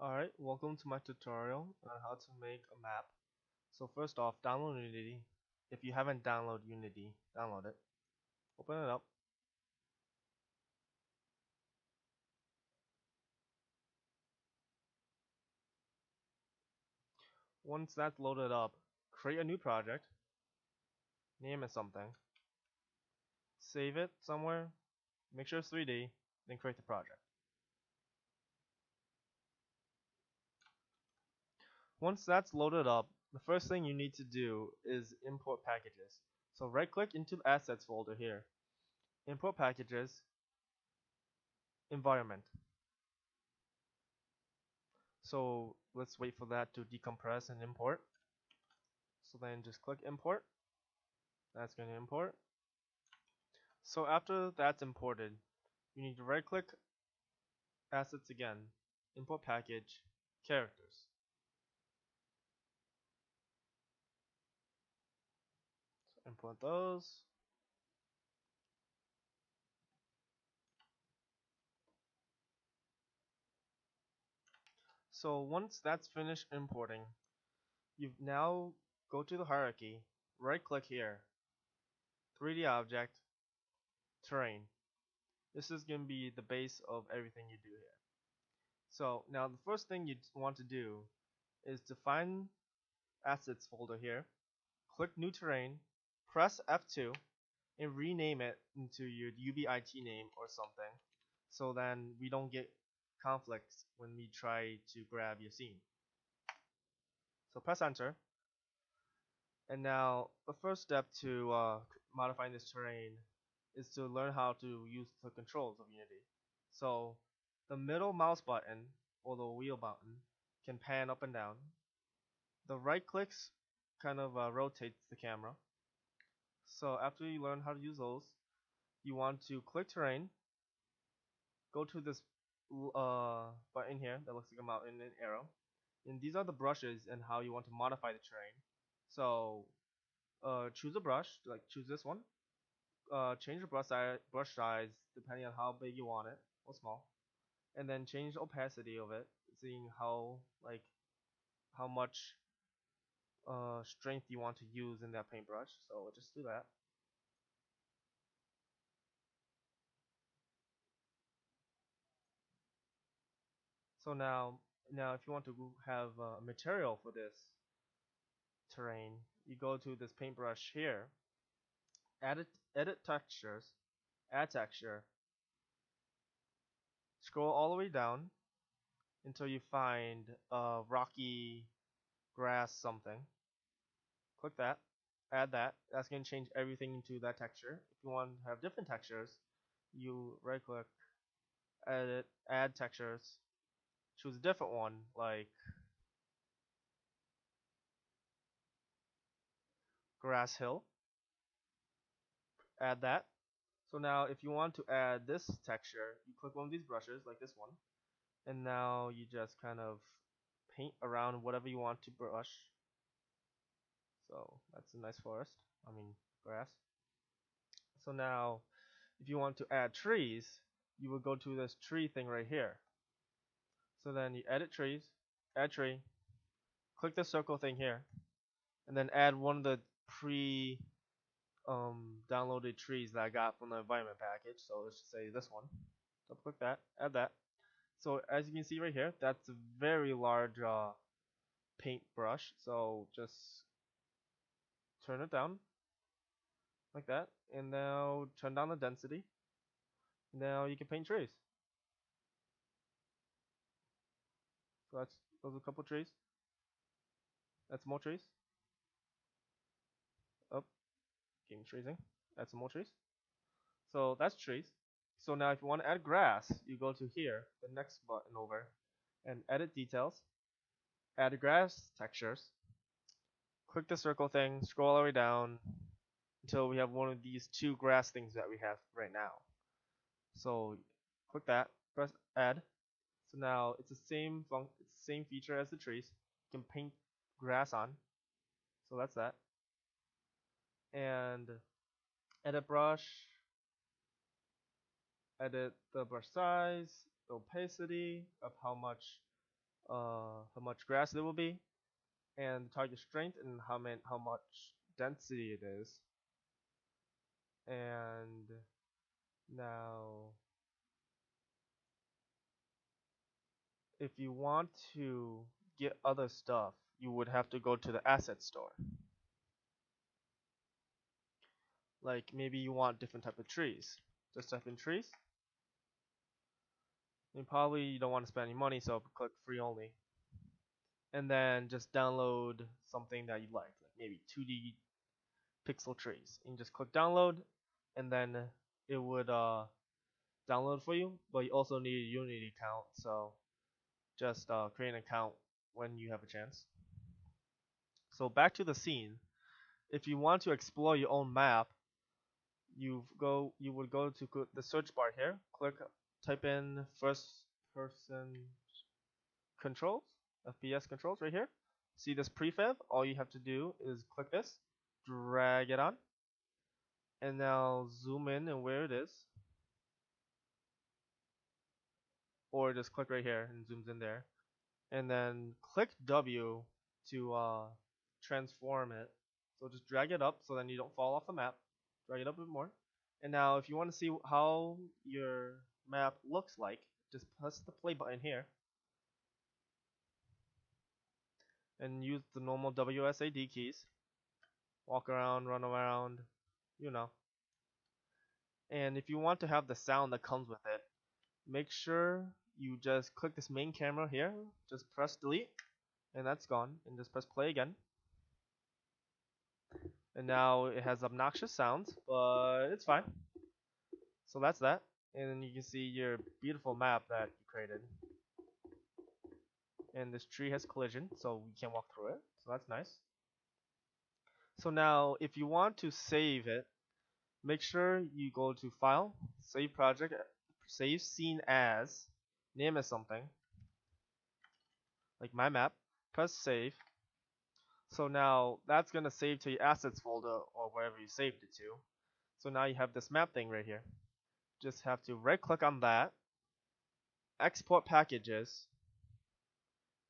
Alright, welcome to my tutorial on how to make a map. So first off, download Unity. If you haven't downloaded Unity, download it. Open it up. Once that's loaded up, create a new project, name it something, save it somewhere, make sure it's 3D, then create the project. Once that's loaded up, the first thing you need to do is import packages. So right click into the assets folder here, import packages, environment. So let's wait for that to decompress and import. So then just click import. That's going to import. So after that's imported, you need to right click assets again, import package, characters. So import those. So once that's finished importing, you now go to the hierarchy, right click here, 3D object, terrain. This is going to be the base of everything you do here. So now the first thing you want to do is to find assets folder here, click new terrain, press F2, and rename it into your UBIT name or something, so then we don't get conflicts when we try to grab your scene. So press enter, and now the first step to modifying this terrain is to learn how to use the controls of Unity. So the middle mouse button or the wheel button can pan up and down. The right clicks kind of rotates the camera. So after you learn how to use those, you want to click terrain, go to this button here that looks like a mountain and arrow, and these are the brushes and how you want to modify the terrain. So choose a brush, like choose this one, change the brush size depending on how big you want it or small, and then change the opacity of it, seeing how much strength you want to use in that paintbrush. So we'll just do that. So now if you want to have a material for this terrain, you go to this paintbrush here, edit textures, add texture, scroll all the way down until you find rocky grass something. Click that, add that. That's going to change everything into that texture. If you want to have different textures, you right click, edit, add textures, choose a different one like grass hill, add that. So now if you want to add this texture, you click one of these brushes like this one, and now you just kind of paint around whatever you want to brush. So that's a nice forest, I mean grass. So now if you want to add trees, you will go to this tree thing right here. So then you edit trees, add tree, click the circle thing here, and then add one of the pre downloaded trees that I got from the environment package. So let's just say this one. So click that, add that. So as you can see right here, that's a very large paintbrush. So just turn it down like that, and now turn down the density. Now you can paint trees. So that's those are a couple trees. That's more trees. Up, game tracing. That's some more trees. So that's trees. So now if you want to add grass, you go to here, the next button over, and edit details. Add grass textures. Click the circle thing, scroll all the way down until we have one of these two grass things that we have right now. So click that, press add. So now it's the same feature as the trees. You can paint grass on. So that's that. And edit brush, edit the brush size, the opacity of how much how much grass there will be, and the target strength, and how much density it is. And now, if you want to get other stuff, you would have to go to the asset store. Like maybe you want different type of trees. Just type in trees. And probably you don't want to spend any money, so click free only. And then just download something that you like maybe 2D pixel trees. And just click download, and then it would download for you. But you also need a Unity account, so just create an account when you have a chance. So back to the scene. If you want to explore your own map, you would go to the search bar here, type in first person controls, FPS controls right here. See this prefab? All you have to do is click this, drag it on, and now zoom in and where it is, or just click right here and zooms in there, and then click W to transform it. So just drag it up so then you don't fall off the map. Drag it up a bit more. And now if you want to see how your map looks like, just press the play button here and use the normal WSAD keys. Walk around, run around, you know. And if you want to have the sound that comes with it, make sure you just click this main camera here, just press delete, and that's gone, and just press play again. And now it has obnoxious sounds, but it's fine. So that's that. And then you can see your beautiful map that you created. And this tree has collision, so we can't walk through it. So that's nice. So now, if you want to save it, make sure you go to File, Save Project, Save Scene As, name it something, like my map, press Save. So now, that's going to save to your Assets folder, or wherever you saved it to. So now you have this map thing right here. Just have to right click on that, export packages,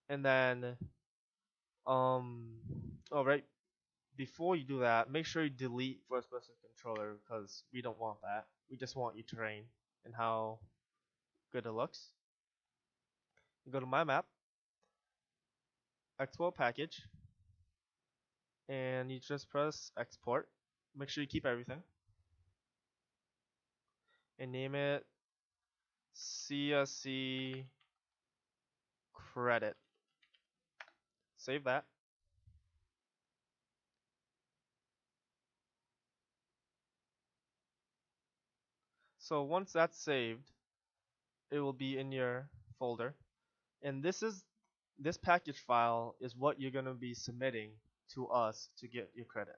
and then alright, before you do that, make sure you delete first person controller because we don't want that. We just want your terrain and how good it looks. You go to my map, export package, and you just press export. Make sure you keep everything and name it CSC credit. Save that. So once that's saved, it will be in your folder, and this package file is what you're going to be submitting to us to get your credit.